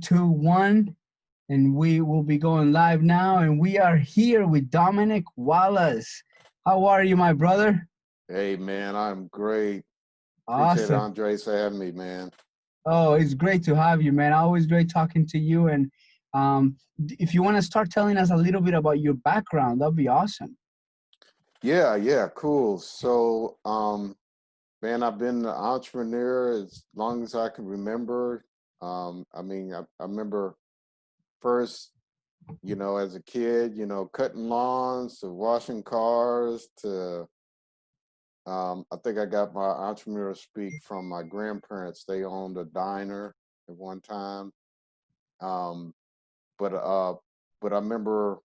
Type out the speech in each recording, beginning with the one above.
2, 1, and we will be going live now. And we are here with Dominick Wallace. How are you, my brother? Hey, man, I'm great. Appreciate Awesome. Andres for having me, man. Oh, it's great to have you, man. Always great talking to you. And if you want to start telling us a little bit about your background, that'd be awesome. Yeah, cool. So, man, I've been an entrepreneur as long as I can remember. I remember first, as a kid, cutting lawns to washing cars to, I think I got my entrepreneur speak from my grandparents. They owned a diner at one time. Um, but, uh, but I remember,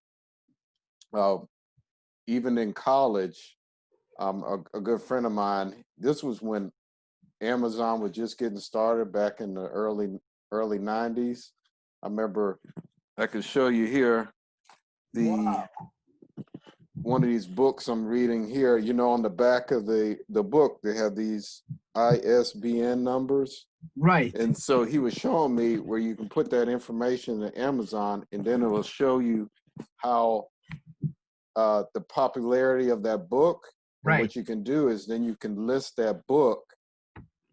uh, even in college, a good friend of mine. This was when Amazon was just getting started back in the early '90s. I remember I could show you here the Wow. one of these books I'm reading here. On the back of the book they have these ISBN numbers, Right. and so he was showing me where you can put that information in Amazon, and then it will show you how the popularity of that book. And Right. what you can do is then you can list that book,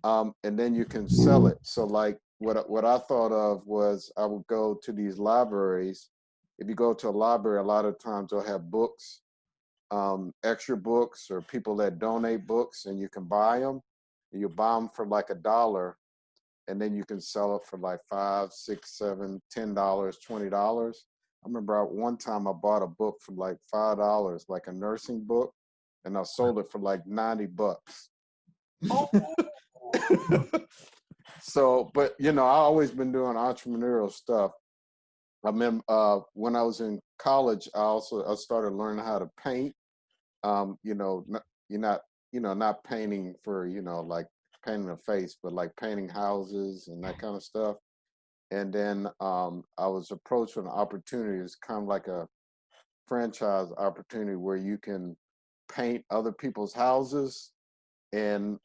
and then you can sell it. So like what I thought of was I would go to these libraries. If you go to a library, a lot of times they'll have books, extra books, or people that donate books, and you can buy them. You buy them for like $1, and then you can sell it for like $5, $6, $7, $10, $20. I remember one time I bought a book for like $5, like a nursing book, and I sold it for like $90. Oh. So, but I always been doing entrepreneurial stuff. I remember when I was in college, I started learning how to paint. You're not not painting for like painting a face, but like painting houses and that kind of stuff. And then I was approached with an opportunity. It's kind of like a franchise opportunity where you can paint other people's houses, and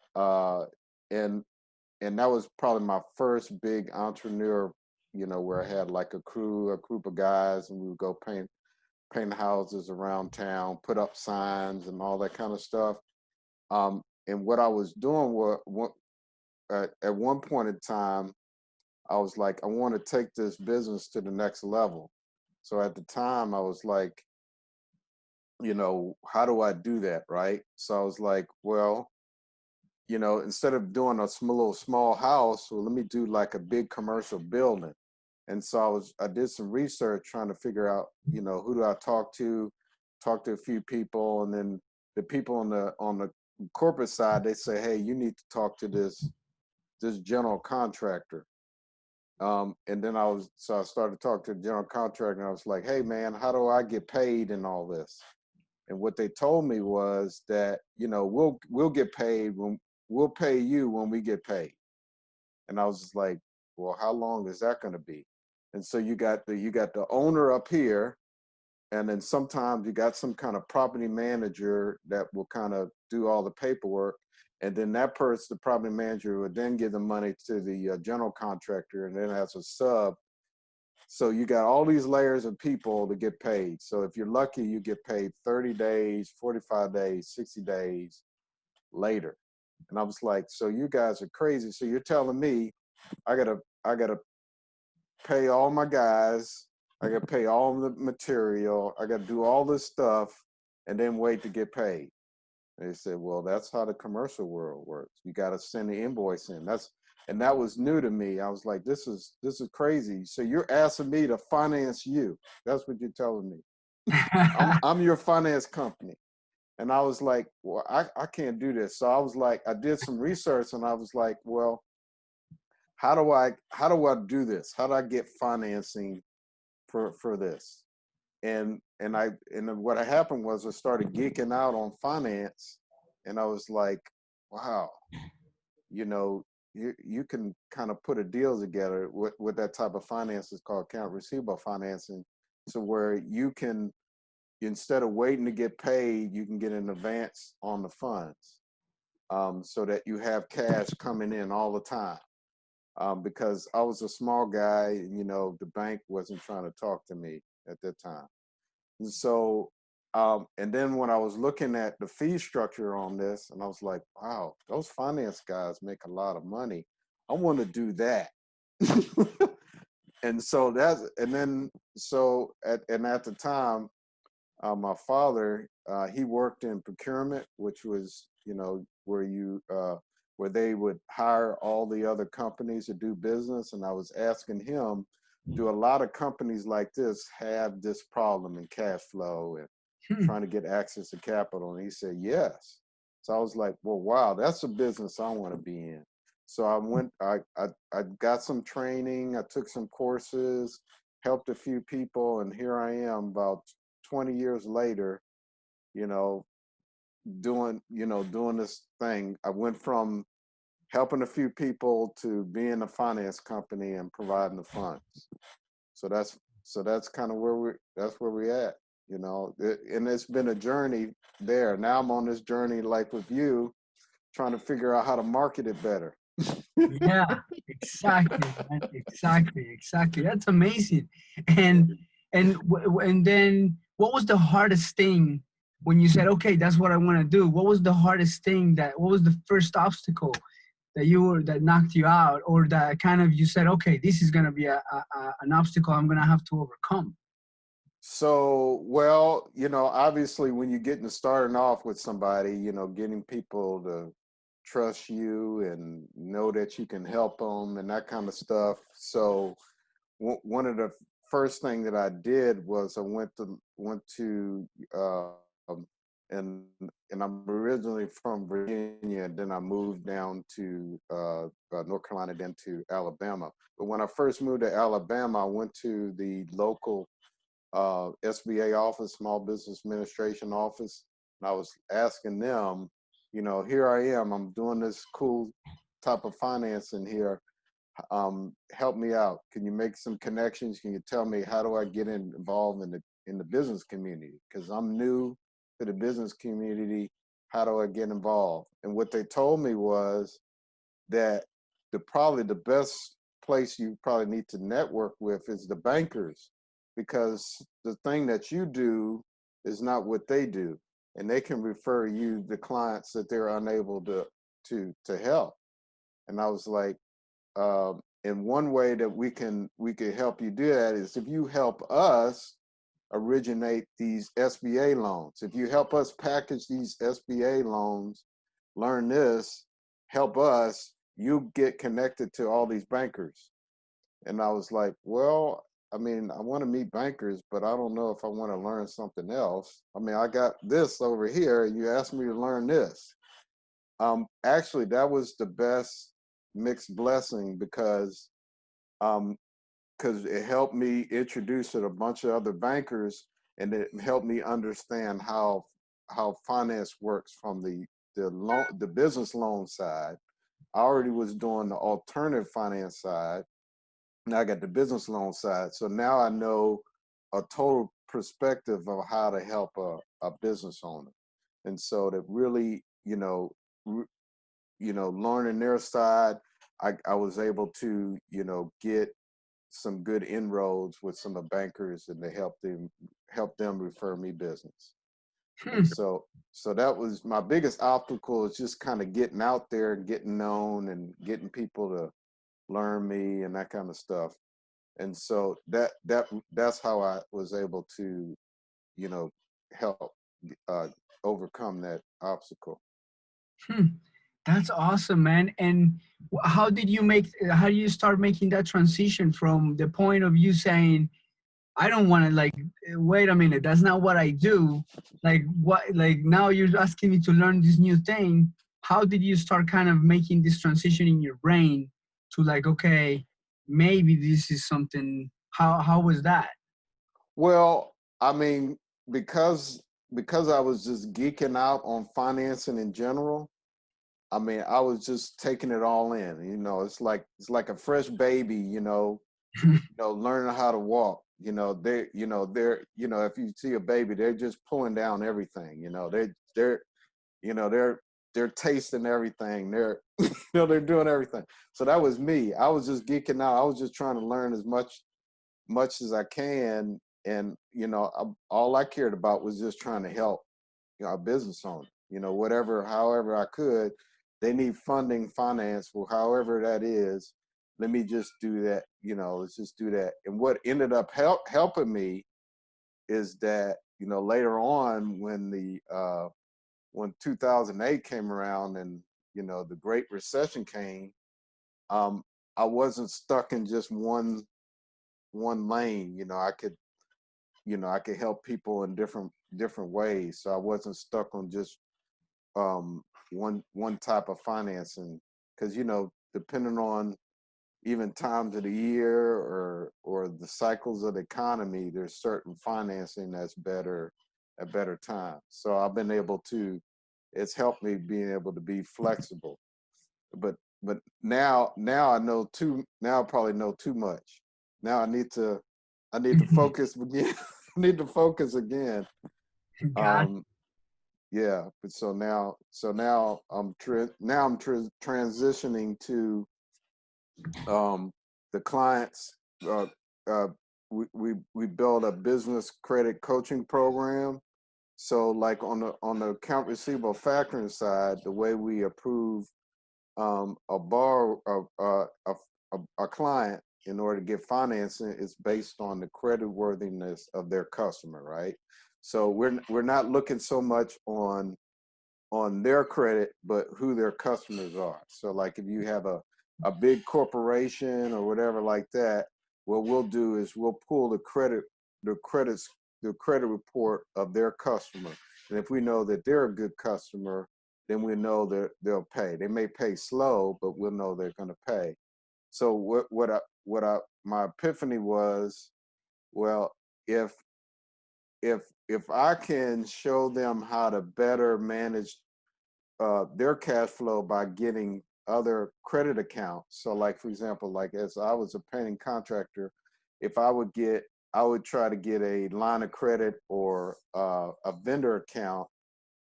and and that was probably my first big entrepreneur, where I had like a group of guys, and we would go paint houses around town, put up signs and all that kind of stuff. And what I was doing was, at one point in time, I was like, I want to take this business to the next level. So at the time, I was like, how do I do that, right? So I was like, well, instead of doing a small house, well, let me do like a big commercial building. And so I did some research trying to figure out, who do I talk to a few people, and then the people on the corporate side, they say, hey, you need to talk to this general contractor. And then I started talking to the general contractor, and I was like, hey man, how do I get paid in all this? And what they told me was that, we'll get paid when we'll pay you when we get paid. And I was just like, well, how long is that going to be? And so you got the owner up here, and then sometimes you got some kind of property manager that will kind of do all the paperwork, and then that person, the property manager, would then give the money to the general contractor, and then as a sub. So you got all these layers of people to get paid. So if you're lucky, you get paid 30 days, 45 days, 60 days later. And I was like, so you guys are crazy. So you're telling me I gotta pay all my guys, I gotta pay all the material, I gotta do all this stuff, and then wait to get paid. And they said, well, that's how the commercial world works. You gotta send the invoice in. And that was new to me. I was like, this is crazy. So you're asking me to finance you. That's what you're telling me. I'm your finance company. And I was like, well, I can't do this. So I was like, I did some research, and I was like, well, how do I do this? How do I get financing for this? And then what happened was I started geeking out on finance, and I was like, wow, you know, you can kind of put a deal together with that type of finance. Is called account receivable financing. So where you can, instead of waiting to get paid, you can get an advance on the funds, so that you have cash coming in all the time. because I was a small guy. And, the bank wasn't trying to talk to me at that time. And so, and then when I was looking at the fee structure on this, and I was like, wow, those finance guys make a lot of money. I want to do that. And so at the time, my father, he worked in procurement, which was, where they would hire all the other companies to do business. And I was asking him, do a lot of companies like this have this problem in cash flow and trying to get access to capital? And he said, yes. So I was like, well, wow, that's a business I want to be in. So I got some training, I took some courses, helped a few people, and here I am about 20 years later, you know, doing this thing. I went from helping a few people to being a finance company and providing the funds. So that's kind of that's where we at, and it's been a journey there. Now I'm on this journey, like with you, trying to figure out how to market it better. Yeah, exactly, man. Exactly. That's amazing. And then what was the hardest thing when you said, okay, that's what I want to do? What was the hardest thing what was the first obstacle that knocked you out, or that kind of you said, okay, this is gonna be an obstacle I'm gonna have to overcome? So, well, obviously when you're getting starting off with somebody, getting people to trust you and know that you can help them and that kind of stuff. So, one of the first thing that I did was I went to and I'm originally from Virginia, and then I moved down to North Carolina, then to Alabama. But when I first moved to Alabama, I went to the local SBA office, Small Business Administration office, and I was asking them, here I am, I'm doing this cool type of financing here. Help me out. Can you make some connections? Can you tell me how do I get involved in the business community? Because I'm new to the business community. How do I get involved? And what they told me was that probably the best place you probably need to network with is the bankers, because the thing that you do is not what they do, and they can refer you the clients that they're unable to help. And I was like, and one way that we could help you do that is if you help us originate these SBA loans. If you help us package these SBA loans, learn this, help us, you get connected to all these bankers. And I was like, well, I mean, I want to meet bankers, but I don't know if I want to learn something else. I mean, I got this over here, and you asked me to learn this. Actually, that was the best mixed blessing um, because it helped me introduce to a bunch of other bankers, and it helped me understand how finance works from the business loan side. I already was doing the alternative finance side, and I got the business loan side. So now I know a total perspective of how to help a business owner. And so that really, learning their side, I was able to, get some good inroads with some of the bankers, and they help them refer me business. And so that was my biggest obstacle, is just kind of getting out there and getting known and getting people to learn me and that kind of stuff. And so that's how I was able to, help uh, overcome that obstacle. Hmm. That's awesome, man. And how do you start making that transition from the point of you saying, I don't want to, like, wait a minute, that's not what I do. Like now you're asking me to learn this new thing. How did you start kind of making this transition in your brain to, like, okay, maybe this is something, how was that? Well, I mean, because because I was just geeking out on financing in general, I mean, I was just taking it all in. It's like a fresh baby, learning how to walk. If you see a baby, they're just pulling down everything. They're they're tasting everything. They're they're doing everything. So that was me. I was just geeking out. I was just trying to learn as much as I can, and all I cared about was just trying to help a business owner. However I could. They need funding, finance, well, however that is. Let me just do that. Let's just do that. And what ended up helping me is that later on when 2008 came around and the Great Recession came, I wasn't stuck in just one lane. I could help people in different ways. So I wasn't stuck on just one type of financing, because depending on even times of the year or the cycles of the economy, there's certain financing that's better at better times. So I've been able to, it's helped me being able to be flexible. But now I know now I probably know too much. Now I need to focus again. I need to focus again. God. Yeah, but now I'm transitioning to the clients. Uh, uh, we build a business credit coaching program. So like on the account receivable factoring side, the way we approve a client in order to get financing is based on the credit worthiness of their customer, right? So we're not looking so much on their credit, but who their customers are. So like if you have a big corporation or whatever like that, what we'll do is we'll pull the credit report of their customer. And if we know that they're a good customer, then we know that they'll pay. They may pay slow, but we'll know they're going to pay. So my epiphany was, well, if if I can show them how to better manage their cash flow by getting other credit accounts. So like, for example, like as I was a painting contractor, if I would try to get a line of credit or a vendor account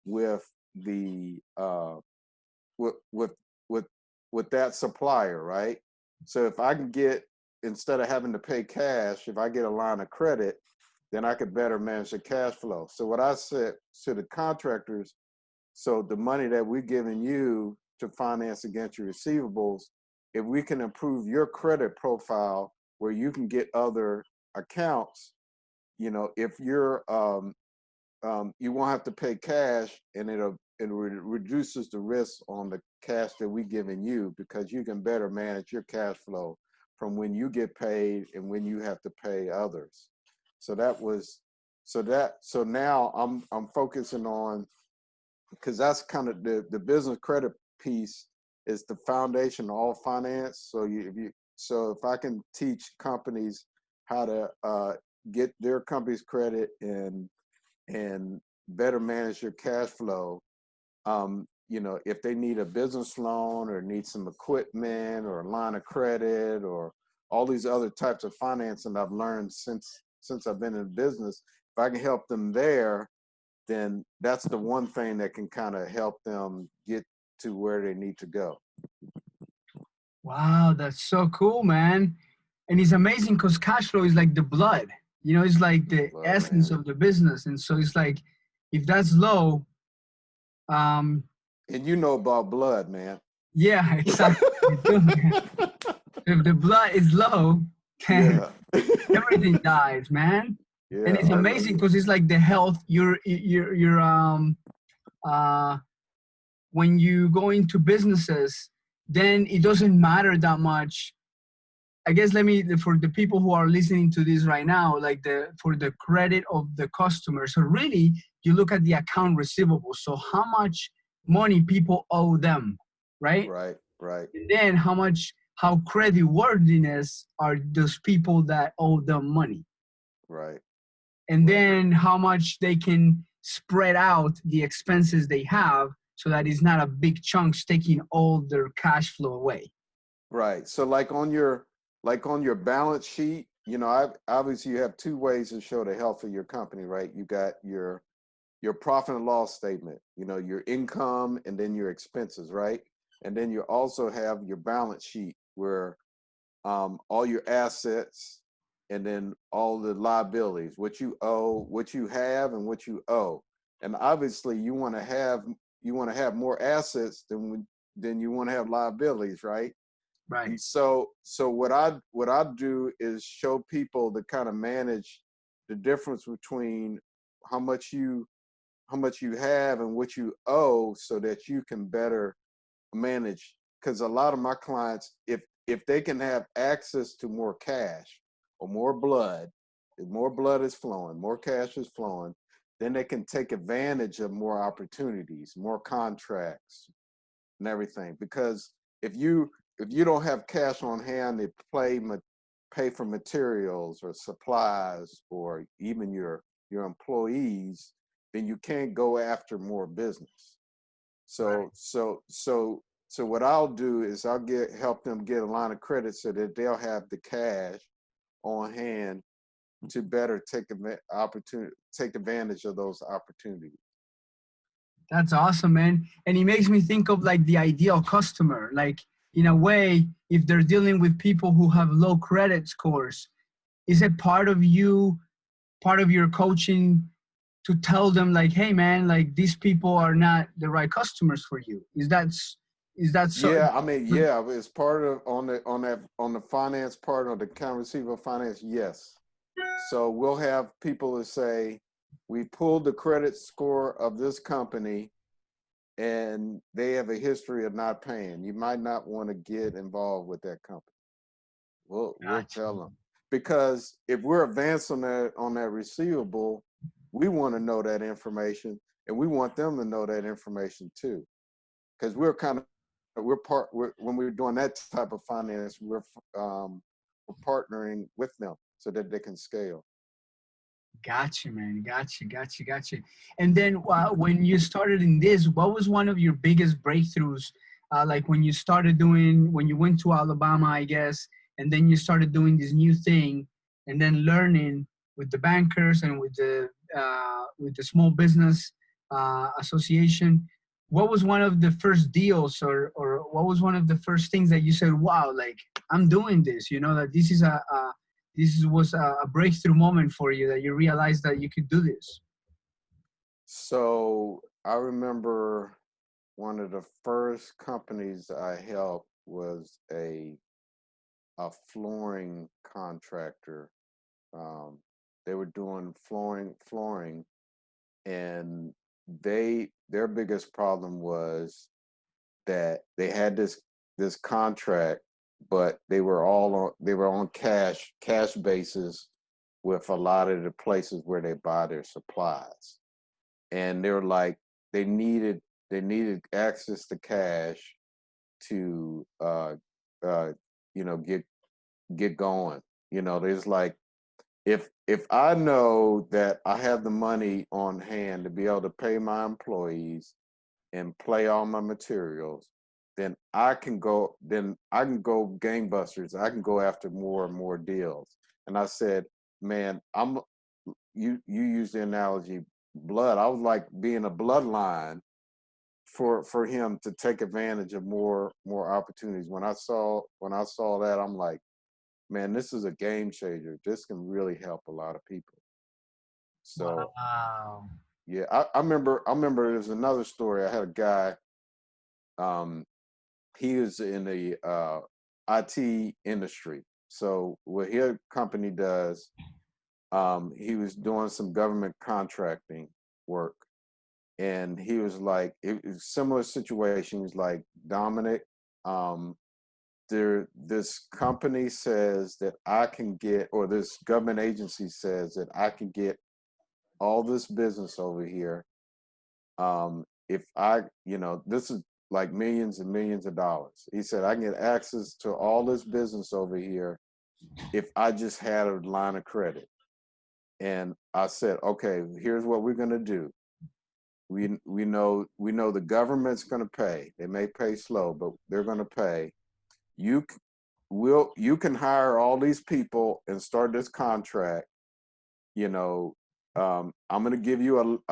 with the with with with with that supplier, right? So if I can get, instead of having to pay cash, if I get a line of credit, then I could better manage the cash flow. So what I said to the contractors, so the money that we're giving you to finance against your receivables, if we can improve your credit profile where you can get other accounts, if you're you won't have to pay cash, and it reduces the risk on the cash that we're giving you, because you can better manage your cash flow from when you get paid and when you have to pay others. So so now I'm focusing on, because that's kind of the business credit piece is the foundation of all finance. So if I can teach companies how to get their company's credit and better manage your cash flow, if they need a business loan or need some equipment or a line of credit or all these other types of financing I've learned since I've been in business, if I can help them there, then that's the one thing that can kind of help them get to where they need to go. Wow, that's so cool, man. And it's amazing because cash flow is like the blood, it's like the Blood, essence man. of the business. And so it's like, if that's low, um, And you know about blood, man. yeah, exactly. I do. If the blood is low, then Yeah. everything dies, man. And Yeah. it's Oh, yeah. amazing because it's like the health, you're uh, when you go into businesses, then it doesn't matter that much. I guess for the people who are listening to this right now, like for the credit of the customer. So really, you look at the account receivable. So how much money people owe them, right? Right. Right. And then how credit worthiness are those people that owe them money. Right. And Right. then how much they can spread out the expenses they have so that it's not a big chunks taking all their cash flow away. Right. So like on your balance sheet, obviously you have two ways to show the health of your company, right? You got your profit and loss statement, you know, your income and then your expenses, right? And then you also have your balance sheet where all your assets and then all the liabilities, what you owe, what you have, and what you owe. And obviously, you want to have more assets than you want to have liabilities, right? Right. And so what I do is show people to kind of manage the difference between how much you how much you have and what you owe, so that you can better manage. Because a lot of my clients, if they can have access to more cash or more blood, if more blood is flowing, more cash is flowing, then they can take advantage of more opportunities, more contracts, and everything. Because if you don't have cash on hand to pay for materials or supplies or even your employees, then you can't go after more business. Right. So what I'll do is help them get a line of credit so that they'll have the cash on hand to better take advantage of those opportunities. That's awesome, man. And it makes me think of like the ideal customer. Like, in a way, if they're dealing with people who have low credit scores, is it part of your coaching to tell them like, hey man, like these people are not the right customers for you? Is that so? Yeah, I mean, yeah, it's part of on the finance part of the account receivable finance. Yes, so we'll have people that say, we pulled the credit score of this company and they have a history of not paying. You might not want to get involved with that company. We'll Gotcha. tell them, because if we're advanced on that receivable, we want to know that information, and we want them to know that information too, because when we're doing that type of finance, we're partnering with them so that they can scale. Gotcha, man. Gotcha. And then when you started in this, what was one of your biggest breakthroughs? Like when you went to Alabama, I guess, and then you started doing this new thing, and then learning with the bankers and with the small business association. What was one of the first deals, or what was one of the first things that you said, "Wow, like I'm doing this"? You know that this was a breakthrough moment for you, that you realized that you could do this. So I remember one of the first companies I helped was a flooring contractor. Um, they were doing flooring, and their biggest problem was that they had this contract, but they were on cash basis with a lot of the places where they buy their supplies, and they were like, they needed they needed access to cash to uh you know get going. You know, there's like, if I know that I have the money on hand to be able to pay my employees and play all my materials, then I can go gangbusters. I can go after more and more deals. And I said, man, you use the analogy blood. I was like being a bloodline for him to take advantage of more opportunities. When I saw that, I'm like, man, this is a game changer. This can really help a lot of people. So Wow. yeah, I remember there's another story. I had a guy, um, he was in the IT industry. So what his company does, he was doing some government contracting work, and he was like, it was a similar situation. He's like, Dominic, um, this company says that I can get, or this government agency says that I can get all this business over here. If I, this is like millions and millions of dollars. He said, I can get access to all this business over here if I just had a line of credit. And I said, okay, here's what we're going to do. We know the government's going to pay. They may pay slow, but they're going to pay. You you can hire all these people and start this contract. I'm going to give you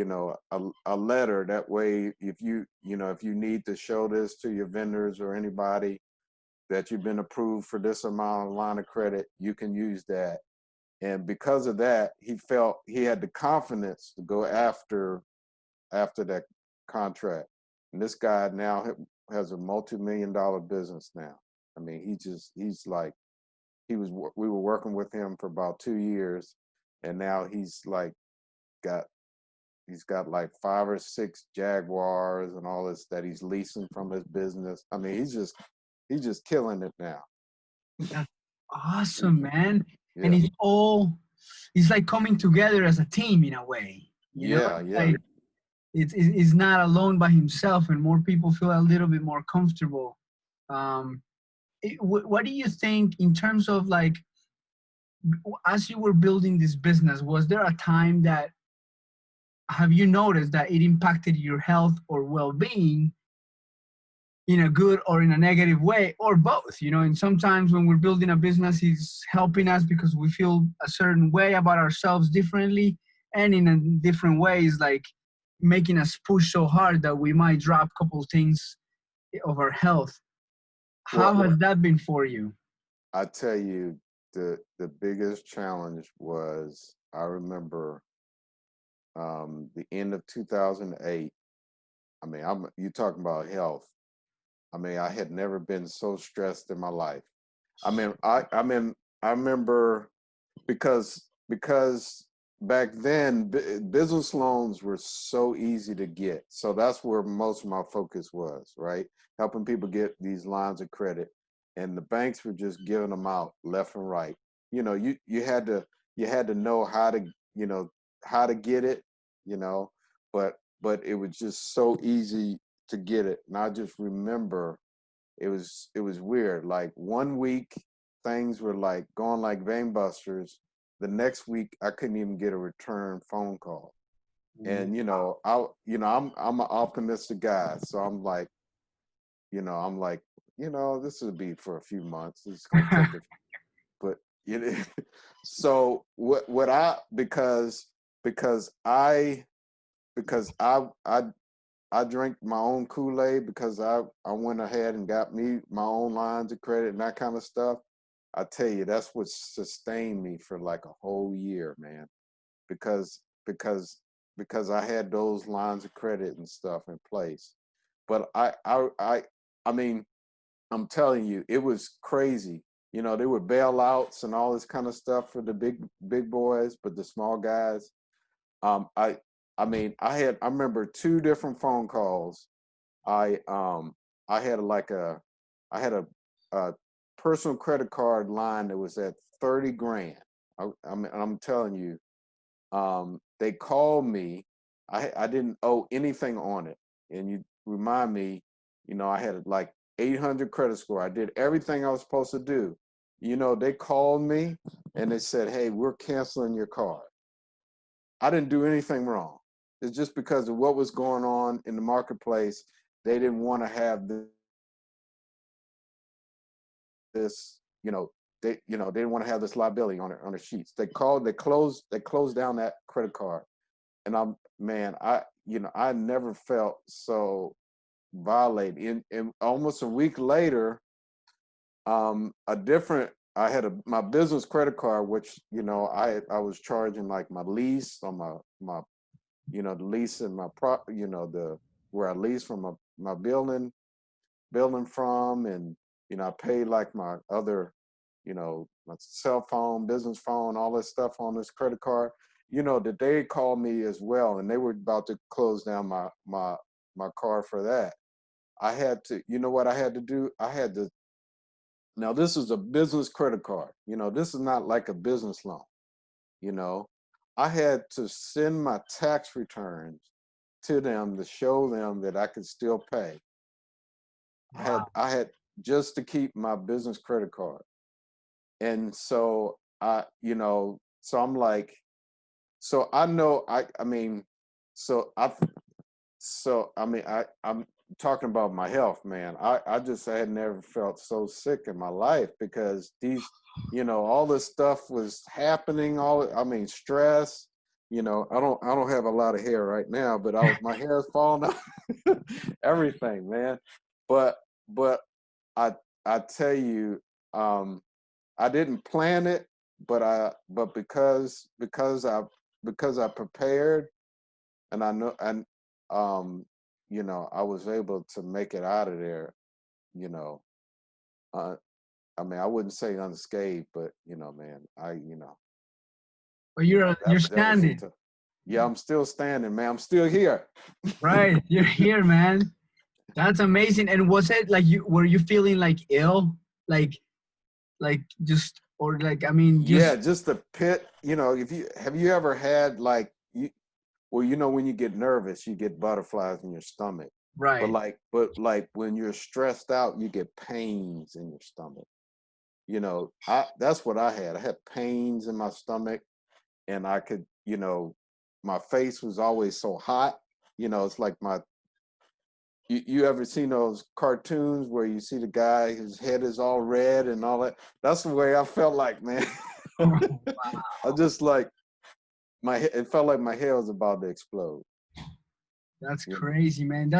a letter. That way, if if you need to show this to your vendors or anybody that you've been approved for this amount of line of credit, you can use that. And because of that, he felt he had the confidence to go after that contract. And this guy now has a multi-million-dollar business now. I mean, he's like, we were working with him for about 2 years, and now got he's got like 5 or 6 Jaguars and all this that he's leasing from his business. I mean, he's just killing it now. That's awesome, man. And Yeah, it's like coming together as a team in a way, you know? yeah, yeah. Like it's not alone by himself, and more people feel a little bit more comfortable. Um, what do you think in terms of like, as you were building this business, was there a time that have you noticed that it impacted your health or well-being in a good or in a negative way, or both? And sometimes when we're building a business, it's helping us because we feel a certain way about ourselves differently, and in a different ways, like making us push so hard that we might drop a couple things of our health. How Well, has that been for you? I tell you, the biggest challenge was, I remember the end of 2008. I mean, you talking about health. I mean, I had never been so stressed in my life. I mean, I remember because back then business loans were so easy to get. So that's where most of my focus was, right? Helping people get these lines of credit, and the banks were just giving them out left and right. You had to know how to get it, you know, but it was just so easy to get it. And I just remember it was weird. Like one week things were like going like gangbusters. The next week I couldn't even get a return phone call. And I'm an optimistic guy, so I'm like, this will be for a few months. It's gonna take a but you know so what I because I drink my own Kool-Aid, because I went ahead and got me my own lines of credit and that kind of stuff. I tell you, that's what sustained me for like a whole year, man. Because because because I had those lines of credit and stuff in place. But I mean, I'm telling you, it was crazy. There were bailouts and all this kind of stuff for the big boys, but the small guys, um, I I mean, I remember 2 different phone calls. I I had like I had a personal credit card line that was at 30 grand. I'm telling you, they called me. I didn't owe anything on it, and you remind me, I had like 800 credit score. I did everything I was supposed to do. They called me and they said, "Hey, we're canceling your card." I didn't do anything wrong. It's just because of what was going on in the marketplace. They didn't want to have this, they didn't want to have this liability on their sheets. They closed down that credit card. And I never felt so violated. In almost a week later, I had my business credit card, which, I was charging like my lease on my the lease in my the where I lease from my building from, and I paid like my other, my cell phone, business phone, all this stuff on this credit card. That they called me as well, and they were about to close down my card for that. I had to, what I had to do? I had to. Now this is a business credit card. This is not like a business loan. You know, I had to send my tax returns to them to show them that I could still pay. Wow. I had just to keep my business credit card. And so so I'm like, so I know, I mean, so I'm talking about my health, man. I had never felt so sick in my life, because all this stuff was happening, stress. I don't have a lot of hair right now, but my hair is falling out, everything, man. But but I I tell you, I didn't plan it, but because I prepared, and I know, and I was able to make it out of there, you know. Uh, I mean, I wouldn't say unscathed, but man, But you're that was standing, into. Yeah, I'm still standing, man. I'm still here. right? You're here, man. That's amazing. And was it like were you feeling like ill, like just or like I mean Yeah, just just the pit. If you have you ever had like when you get nervous, you get butterflies in your stomach. But right? like when you're stressed out, you get pains in your stomach. That's what I had. I had pains in my stomach, and I could, my face was always so hot. It's like you ever seen those cartoons where you see the guy, his head is all red and all that? That's the way I felt like, man. I just like it felt like my hair was about to explode. That's You know? crazy, man.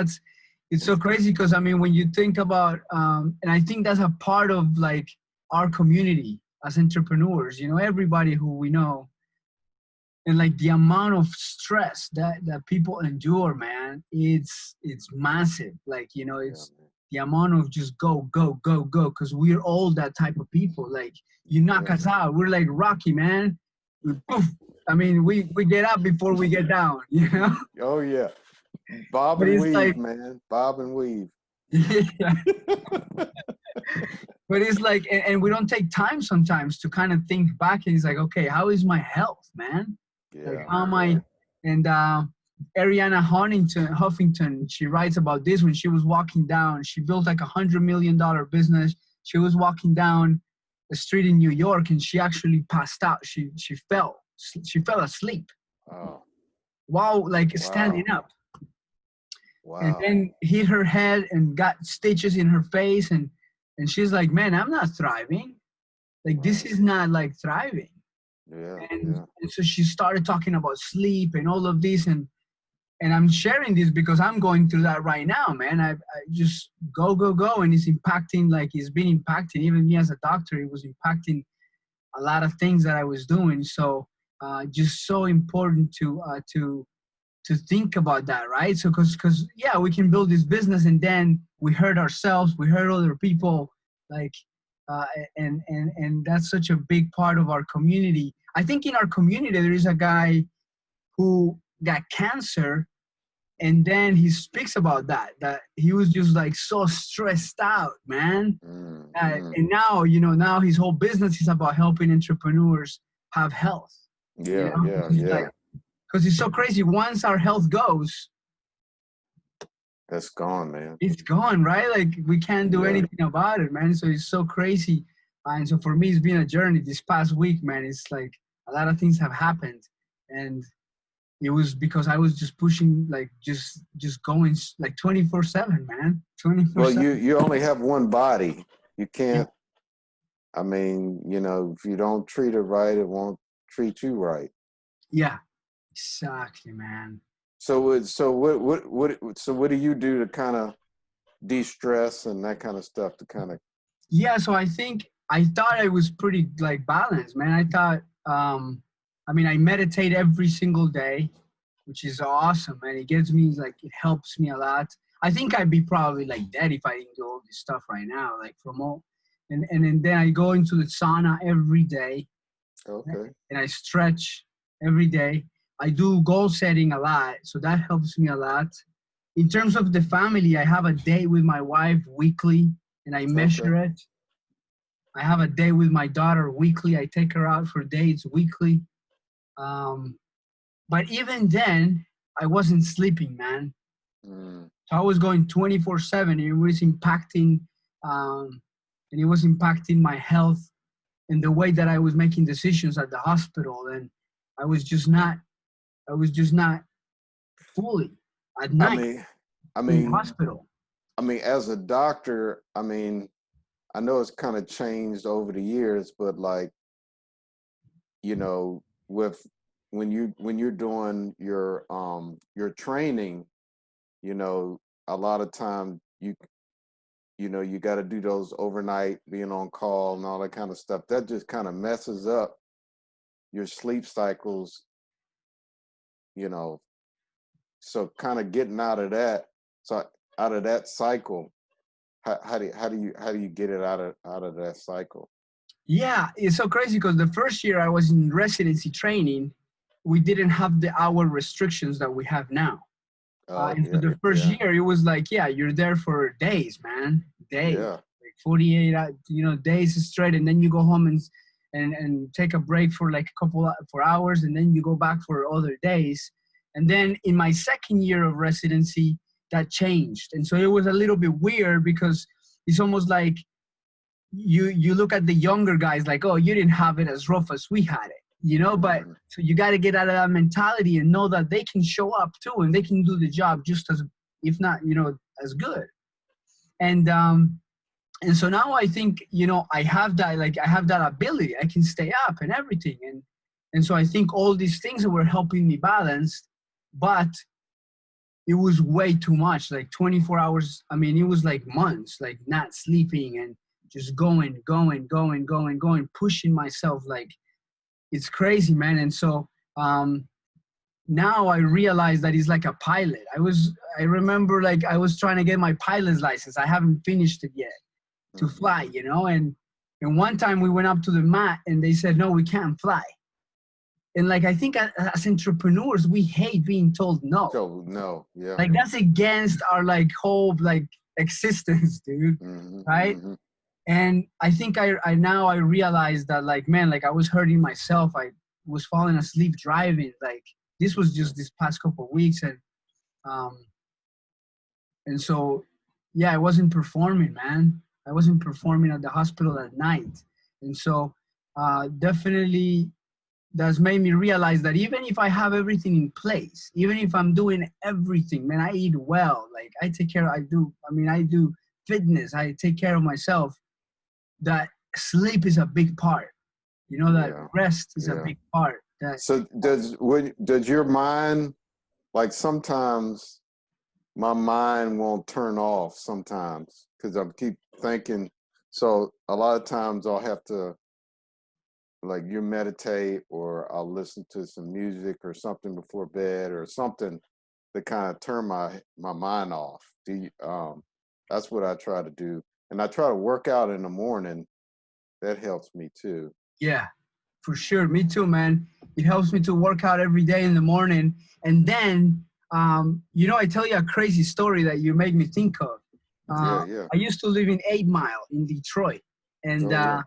It's so crazy because I mean, when you think about, and I think that's a part of like our community as entrepreneurs. Everybody who we know, and like the amount of stress that people endure, man, it's massive. Like Yeah, it's man. the amount of just go go go go because we're all that type of people. Like you knock Yeah. us out, we're like Rocky, man. We poof. I mean, we get up before we get down, Oh yeah. Bob But and it's weave, like, man. Bob and weave. yeah. But it's like, and we don't take time sometimes to kind of think back. And it's like, okay, how is my health, man? Like, Yeah, how am yeah. I? And Ariana Huffington, she writes about this when she was walking down. She built like $100 million business. She was walking down the street in New York, and she actually passed out. She fell asleep Oh, while like standing wow. up, and Wow. then hit her head and got stitches in her face, and she's like, man, I'm not thriving. Like this Right. is not like thriving. Yeah, yeah. And so she started talking about sleep and all of this, and I'm sharing this because I'm going through that right now, man. I just go go go, and it's impacting, like it's been impacting even me as a doctor. It was impacting a lot of things that I was doing. So just so important to think about that, right? So because yeah, we can build this business and then we hurt ourselves, we hurt other people, like uh, and that's such a big part of our community. I think in our community there is a guy who got cancer, and then he speaks about that he was just like so stressed out, man. Mm. And now now his whole business is about helping entrepreneurs have health. Yeah, yeah, He's like, yeah. because it's so crazy. Once our health goes, That's gone, man. it's gone, right? Like we can't do Yeah. anything about it, man. So it's so crazy. And so for me, it's been a journey this past week, man. It's like a lot of things have happened, and it was because I was just pushing, like just going like 24/7, man. Well, 24/7. you only have one body. You can't, I mean, if you don't treat it right, it won't treat you right. Yeah, exactly, man. So what do you do to kind of de-stress and that kind of stuff to kind of? Yeah, so I thought I was pretty like balanced, man. I thought, I mean, I meditate every single day, which is awesome, man. It gives me like it helps me a lot. I think I'd be probably like dead if I didn't do all this stuff right now, like from all, and then I go into the sauna every day, Okay. and I stretch every day. I do goal setting a lot, so that helps me a lot. In terms of the family, I have a date with my wife weekly, and I Okay. measure it. I have a day with my daughter weekly. I take her out for dates weekly. Um, but even then, I wasn't sleeping, man. Mm. So I was going 24/7. It was impacting, um, and it was impacting my health and the way that I was making decisions at the hospital. And I was just not, I was just not fully at I night mean, I in the mean, hospital. as a doctor, I mean, I know it's kind of changed over the years, but like, with when you're doing your training, you know, a lot of time you know, you got to do those overnight, being on call and all that kind of stuff. That just kind of messes up your sleep cycles, you know. So kind of getting out of that, so out of that cycle, how do you get it out of that cycle? Yeah, it's so crazy because the first year I was in residency training, we didn't have the hour restrictions that we have now. Oh And so yeah, the first yeah, year, it was like, yeah, you're there for days, man, days, yeah. like 48, days straight, and then you go home and take a break for like a couple for hours, and then you go back for other days. And then in my second year of residency, that changed, and so it was a little bit weird because it's almost like you look at the younger guys like, oh, you didn't have it as rough as we had it, but Mhm. so you got to get out of that mentality and know that they can show up too and they can do the job just as, if not, as good. And so now I think, I have that, like I have that ability. I can stay up and everything. And so I think all these things were helping me balance, but it was way too much, like 24 hours. I mean, it was like months, like not sleeping and just going, pushing myself. Like it's crazy, man. And so now I realize that he's like a pilot. I remember like I was trying to get my pilot's license. I haven't finished it yet to fly, Mhm. and one time we went up to the mat and they said, no, we can't fly. And like, I think as entrepreneurs, we hate being told no. So no, yeah. Like that's against our like whole like existence, dude. Mhm. Right? Mhm. And I think I now I realized that like, man, like I was hurting myself. I was falling asleep driving. Like this was just this past couple of weeks. Um and so yeah, I wasn't performing, man. I wasn't performing at the hospital at night. And so definitely that's made me realize that even if I have everything in place, even if I'm doing everything, man, I eat well, like I take care, I do fitness, I take care of myself, that sleep is a big part, that Yeah, rest is a yeah. big part. That So does your mind, like sometimes my mind won't turn off sometimes because I keep thinking. So a lot of times I'll have to, like, you meditate, or I'll listen to some music or something before bed or something to kind of turn my mind off. That's what I try to do, and I try to work out in the morning. That helps me too. Yeah, for sure. Me too, man. It helps me to work out every day in the morning. And then, I tell you a crazy story that you make me think of. Yeah, yeah. I used to live in 8 Mile in Detroit. And, Oh yeah.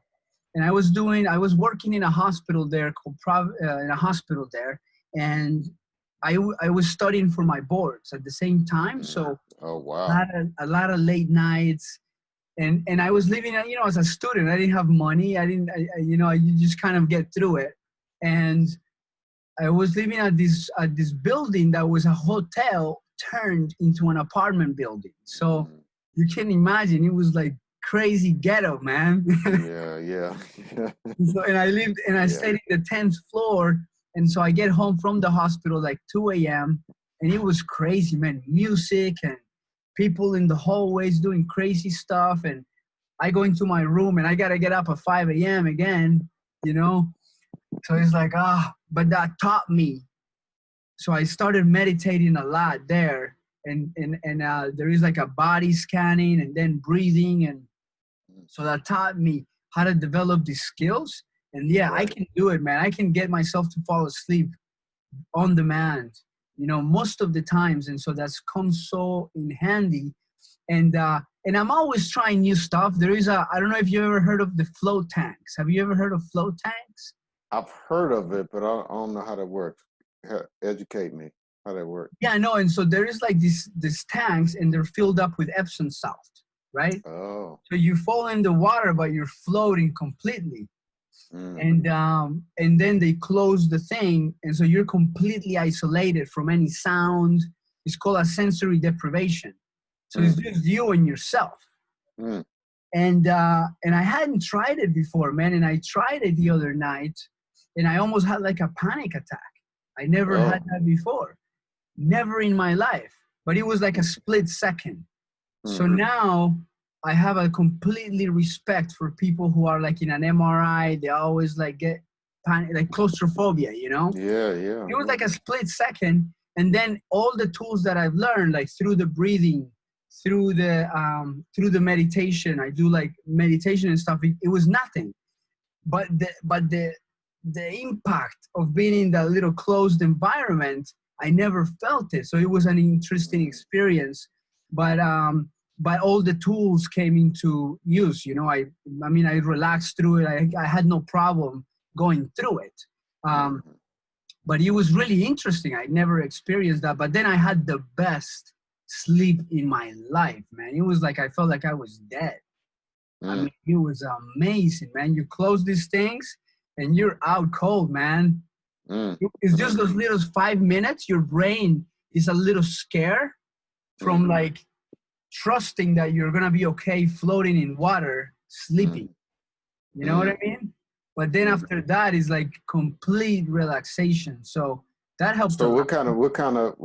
and I was working in a hospital there in a hospital there. And I was studying for my boards at the same time. Mm. So Oh a wow. lot of, a lot of late nights, and I was living, as a student. I didn't have money. I didn't, you just kind of get through it. And I was living at this building that was a hotel turned into an apartment building. So Mm. you can imagine it was like crazy ghetto, man. Yeah, yeah, So, and I lived and I yeah. stayed in the 10th floor. And so I get home from the hospital like 2 a.m. and it was crazy, man. Music and people in the hallways doing crazy stuff. And I go into my room and I gotta get up at 5 a.m. again, you know? So it's like, but that taught me. So I started meditating a lot there. And there is like a body scanning and then breathing. And so that taught me how to develop these skills. And yeah, I Right. can do it, man. I can get myself to fall asleep on demand, most of the times. And so that's come so in handy. And I'm always trying new stuff. I don't know if you ever heard of the float tanks. Have you ever heard of float tanks? I've heard of it, but I don't know how that works. Educate me how that works. Yeah, no. And so there is like these tanks, and they're filled up with Epsom salt, right? Oh. So you fall in the water, but you're floating completely. Mm. And then they close the thing, and so you're completely isolated from any sound. It's called a sensory deprivation. So it's Mm. just you and yourself. Mm. And I hadn't tried it before, man. And I tried it the other night, and I almost had like a panic attack. I never had Oh. that before, never in my life. But it was like a split second. So Mm-hmm. now I have a completely respect for people who are like in an MRI. They always like get panic, like claustrophobia, you know? Yeah, yeah, It was yeah. like a split second. And then all the tools that I've learned, like through the breathing, through the meditation, I do like meditation and stuff. It was nothing, but the impact of being in that little closed environment, I never felt it. So it was an interesting experience. But all the tools came into use. You know, I mean, I relaxed through it. I had no problem going through it. Mm-hmm. But it was really interesting. I never experienced that. But then I had the best sleep in my life, man. It was like I felt like I was dead. I Mm. mean, it was amazing, man. You close these things and you're out cold, man. Mm. It's just Mm. those little 5 minutes. Your brain is a little scared from Mm-hmm. like trusting that you're gonna be okay floating in water, sleeping. You know what I Mm. mean? But then Mm. after that is like complete relaxation. So that helped a So lot.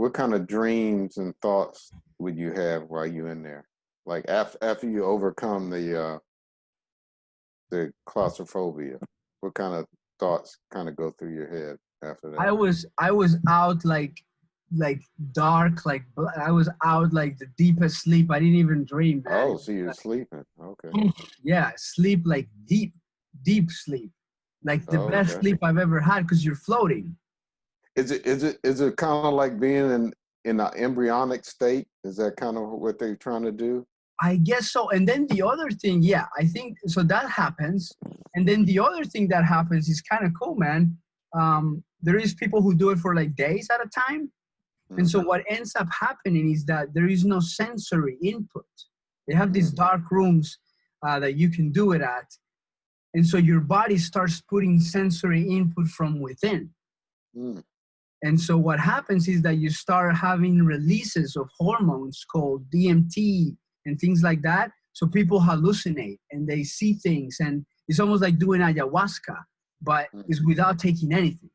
what kind of dreams and thoughts would you have while you in there? Like after you overcome the claustrophobia, what kind of thoughts kind of go through your head after that? I was out like dark, like I was out like the deepest sleep. I didn't even dream, man. Oh, so you're sleeping. Okay. Yeah, sleep like deep sleep, like the Oh, best okay. sleep I've ever had because you're floating. Is it kind of like being in an embryonic state? Is that kind of what they're trying to do? I guess so. And then the other thing, yeah, I think so that happens. And then the other thing that happens is kind of cool, man. There is people who do it for like days at a time. And so Mm-hmm. what ends up happening is that there is no sensory input. They have these Mm-hmm. dark rooms that you can do it at. And so your body starts putting sensory input from within. Mm. And so what happens is that you start having releases of hormones called DMT and things like that. So people hallucinate and they see things, and it's almost like doing ayahuasca, but it's Mm-hmm. without taking anything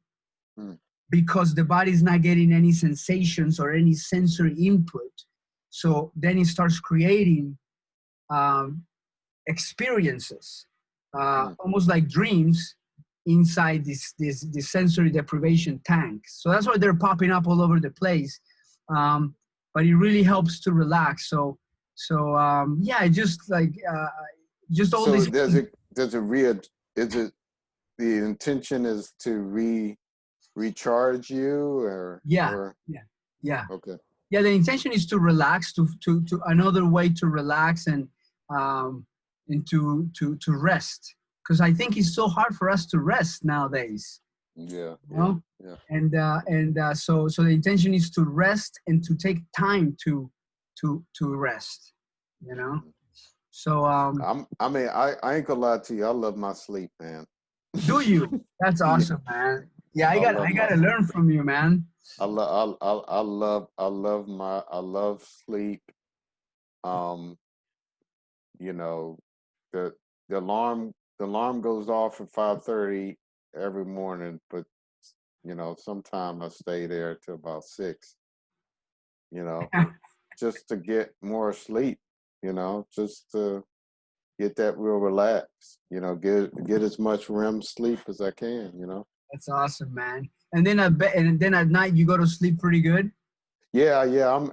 Mm. because the body's not getting any sensations or any sensory input. So then it starts creating um, experiences, Mm. almost like dreams inside this sensory deprivation tank. So that's why they're popping up all over the place. But it really helps to relax. So yeah, just like just all So this. is it the intention is to recharge you Yeah, or yeah, yeah. okay. Yeah, the intention is to relax, to another way to relax um, and to rest. Because I think it's so hard for us to rest nowadays, Yeah, you yeah, know? yeah. So the intention is to rest and to take time to rest, you know? Mhm. So I ain't gonna lie to you. I love my sleep, man. do you? That's Yeah, awesome, man. Yeah, I love I my gotta learn from you, man. I love sleep. Um, you know, the the alarm goes off at 5:30 every morning, but sometimes I stay there till about 6, you know, just to get more sleep, just to get that real relaxed, get as much REM sleep as I can. That's awesome, man. And then I bet, and then at night you go to sleep pretty good. Yeah, yeah.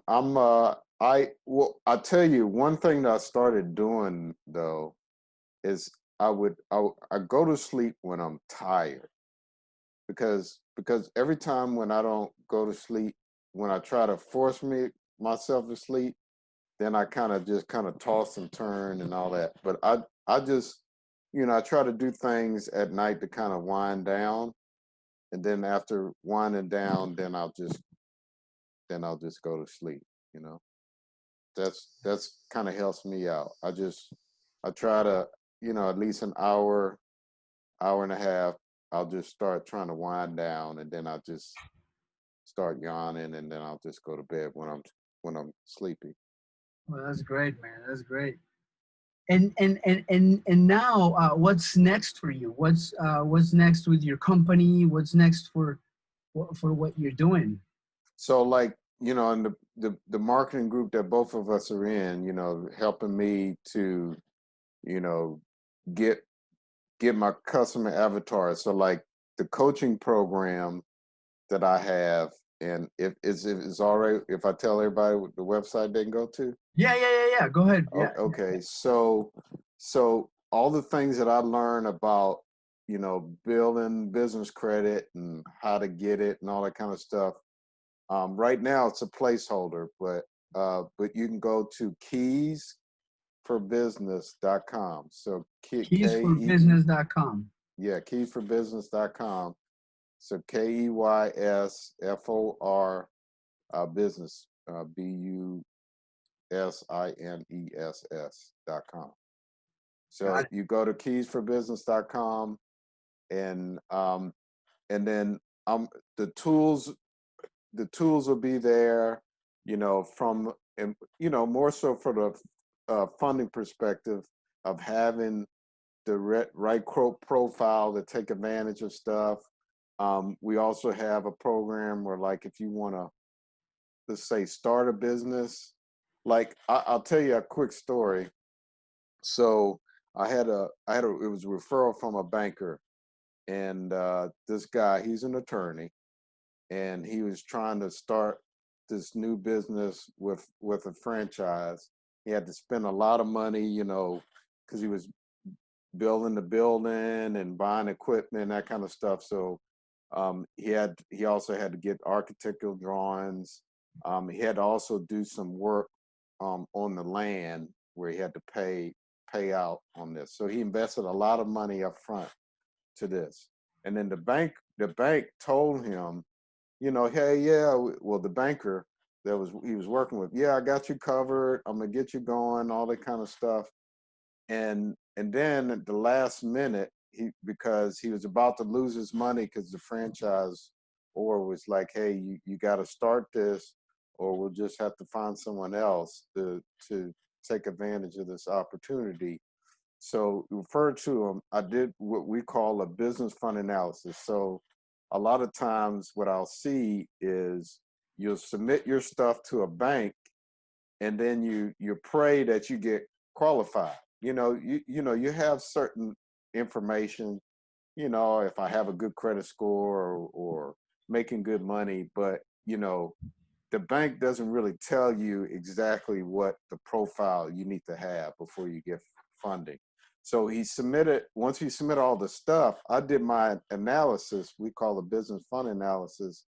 I tell you one thing that I started doing though is I go to sleep when I'm tired because every time when I don't go to sleep, when I try to force myself to sleep, then I kind of toss and turn and all that. But I just I try to do things at night to kind of wind down, and then after winding down, then I'll just go to sleep. You know, that's kind of helps me out. I try to at least an hour and a half. I'll just start trying to wind down, and then I'll just start yawning, and then I'll just go to bed when I'm sleepy. Well, that's great, man. That's great. And now, what's next for you? What's next with your company? What's next for what you're doing. So like, in the marketing group that both of us are in, helping me to, you know, get my customer avatar. So like the coaching program that I have, and if it's already, if I tell everybody what the website they can go to. Yeah. Go ahead. Yeah. Okay. So all the things that I learned about, building business credit and how to get it and all that kind of stuff. Right now it's a placeholder, but you can go to keysforbusiness.com. So Keysforbusiness.com. yeah, keysforbusiness.com. So KEYSFOR business, BUSINESS.com. Got So it. you go to keysforbusiness.com, and then the tools will be there, from, more so for the funding perspective of having the right profile to take advantage of stuff. We also have a program where, like, if you want to, let's say, start a business, like I'll tell you a quick story. So it was a referral from a banker, and this guy, he's an attorney, and he was trying to start this new business with a franchise. He had to spend a lot of money, because he was building the building and buying equipment, that kind of stuff. So he also had to get architectural drawings. He had to also do some work on the land where he had to pay out on this. So he invested a lot of money up front to this. And then the bank told him, hey, yeah, well, the banker he was working with, yeah, I got you covered. I'm gonna get you going, all that kind of stuff. And then at the last minute, because he was about to lose his money, because the franchise or was like, hey, you got to start this, or we'll just have to find someone else to take advantage of this opportunity. So referred to him, I did what we call a business fund analysis. So a lot of times what I'll see is you'll submit your stuff to a bank, and then you pray that you get qualified. You have certain information, if I have a good credit score, or making good money, but the bank doesn't really tell you exactly what the profile you need to have before you get funding. So once he submitted all the stuff, I did my analysis, we call the business fund analysis,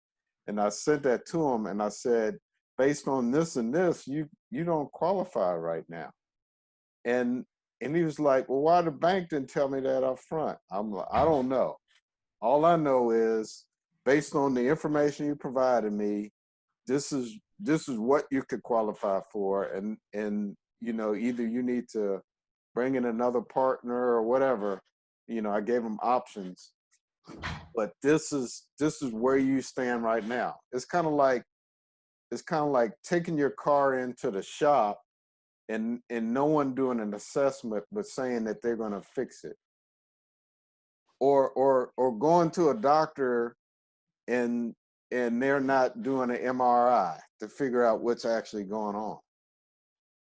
and I sent that to him, and I said, based on this and this, you don't qualify right now. And he was like, well, why the bank didn't tell me that up front? I'm like, I don't know. All I know is, based on the information you provided me, this is what you could qualify for, and either you need to bring in another partner or whatever. I gave them options, but this is where you stand right now. It's kind of like taking your car into the shop, and no one doing an assessment but saying that they're going to fix it, or going to a doctor, and they're not doing an MRI to figure out what's actually going on.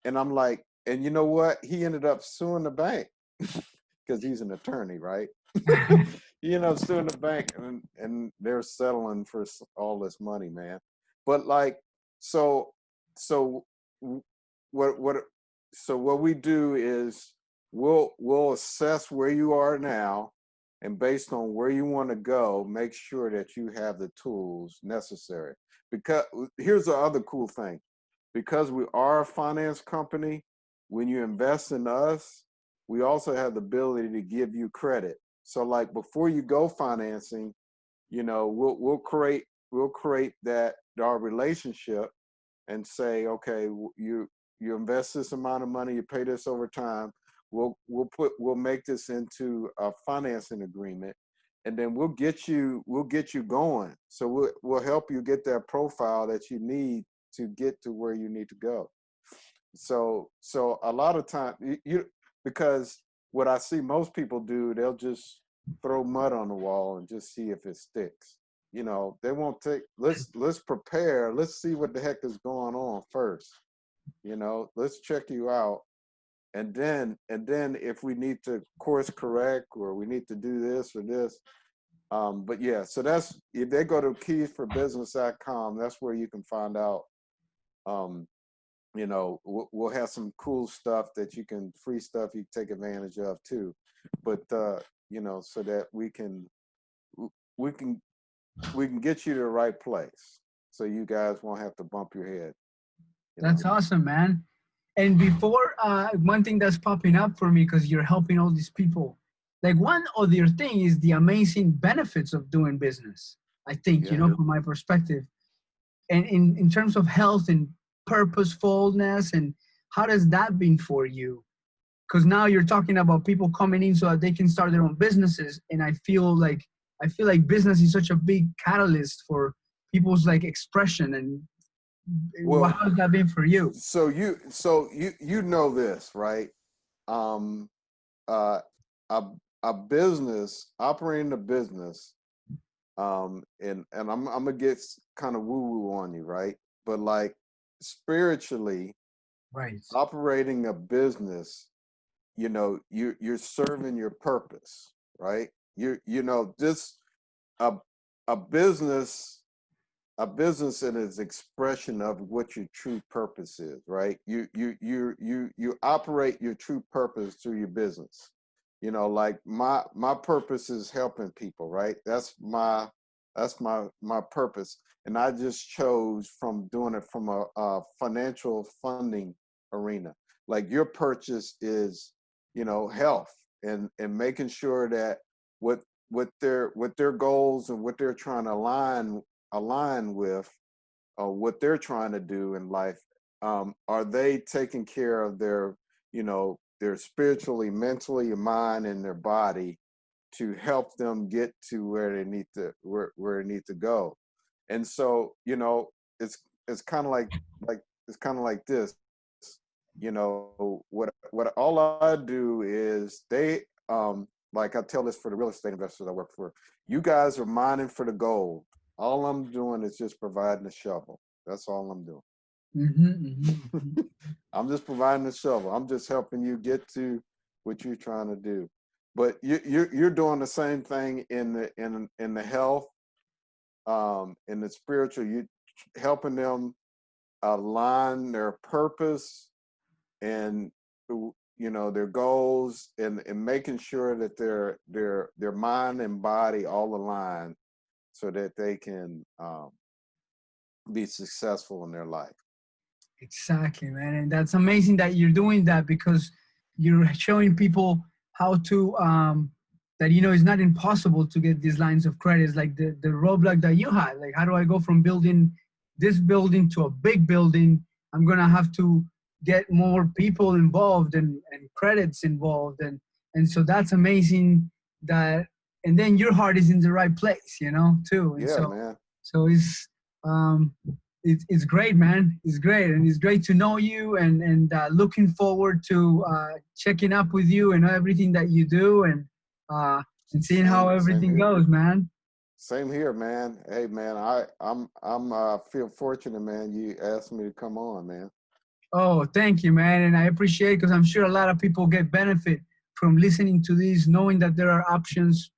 And I'm like, and you know what? He ended up suing the bank because he's an attorney, right? He ended up suing the bank, and they're settling for all this money, man. But like, so so what so what we do is we'll assess where you are now, and based on where you want to go, make sure that you have the tools necessary. Because here's the other cool thing, because we are a finance company, when you invest in us, we also have the ability to give you credit. So like, before you go financing, we'll create that, our relationship, and say, okay, you invest this amount of money, you pay this over time. We'll make this into a financing agreement, and then we'll get you going. So we'll help you get that profile that you need to get to where you need to go. So a lot of time, because what I see most people do, they'll just throw mud on the wall and just see if it sticks. you know, they won't take, let's prepare. Let's see what the heck is going on first. You know, let's check you out. And then if we need to course correct or we need to do this or this. But yeah, so that's, if they go to keysforbusiness.com, that's where you can find out. You know, we'll have some cool stuff that you can, free stuff you can take advantage of too. But you know, so that we can get you to the right place, so you guys won't have to bump your head. You know. That's awesome, man. And before, one thing that's popping up for me, because you're helping all these people, like one other thing is the amazing benefits of doing business. I think, you Yeah. know, from my perspective, and in terms of health and purposefulness, and how does that been for you? Because now you're talking about people coming in so that they can start their own businesses, and I feel like business is such a big catalyst for people's like expression. And Well, how has that been for you? so you know this, right? Um, uh, a a business, operating a business, and I'm gonna get kind of woo woo on you, right? But like spiritually, Right. operating a business, you know, you're serving your purpose, right? You know, this a a business a business in its expression of what your true purpose is, right? You operate your true purpose through your business. You know, like my purpose is helping people, right? That's my purpose, and I just chose from doing it from a financial funding arena. Like your purchase is, you know, health and making sure that what what their goals and what they're trying to align with what they're trying to do in life. Are they taking care of their, you know, their spiritually, mentally, mind, and their body to help them get to where they need to where they need to go? And so, you know, it's kind of it's kind of like this. You know, what all I do is like I tell this for the real estate investors I work for. You guys are mining for the gold. All I'm doing is just providing a shovel. That's all I'm doing. I'm just providing a shovel. I'm just helping you get to what you're trying to do. But you're doing the same thing in the health, in the spiritual. You helping them align their purpose and, you know, their goals, and making sure that their mind and body all align so that they can be successful in their life. Exactly, man. And that's amazing that you're doing that, because you're showing people how to, that, you know, it's not impossible to get these lines of credits, like the roadblock that you had. Like, how do I go from building this building to a big building? I'm going to have to get more people involved and credits involved. And so that's amazing that, and then your heart is in the right place, you know, too. And Yeah, man. so um, it's great, man. It's great, and it's great to know you, and looking forward to checking up with you and everything that you do, and seeing how Same everything here. goes, man. Same here, man. Hey, man, I'm feel fortunate, man. You asked me to come on, man. Oh, thank you, man, and I appreciate it, because I'm sure a lot of people get benefit from listening to this, knowing that there are options,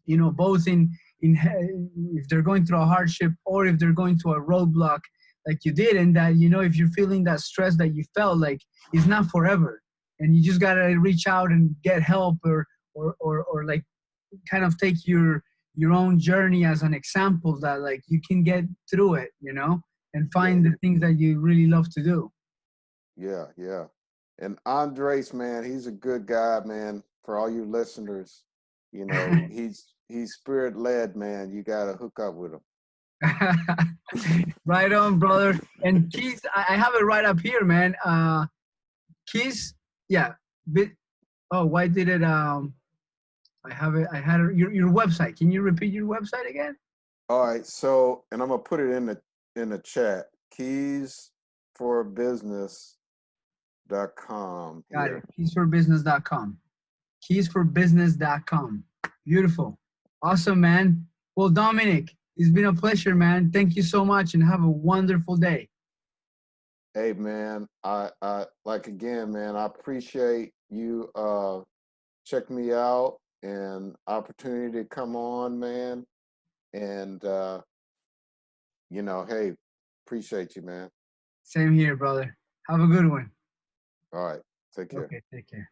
you know, both in if they're going through a hardship or if they're going to a roadblock like you did, and that, you know, if you're feeling that stress that you felt, like, it's not forever, and you just gotta reach out and get help, or like kind of take your own journey as an example that, like, you can get through it, you know, and Yeah, find the things that you really love to do. yeah. And Andres, man, he's a good guy, man. For all you listeners, you know, he's spirit led, man. You gotta hook up with him. Right on, brother. And Keys, I have it right up here, man. Keys, yeah. Bit, oh, why did it? I have it. I had it, your website. Can you repeat your website again? All right, so, and I'm gonna put it in the chat. Keysforbusiness.com Got it. here. Keysforbusiness.com. Keysforbusiness.com. Beautiful. Awesome, man. Well, Dominic, It's been a pleasure, man. Thank you so much and have a wonderful day. Hey man, I like again, man, I appreciate you check me out and opportunity to come on, man. And hey, appreciate you, man. Same here, brother. Have a good one. All right, take care. Okay, take care.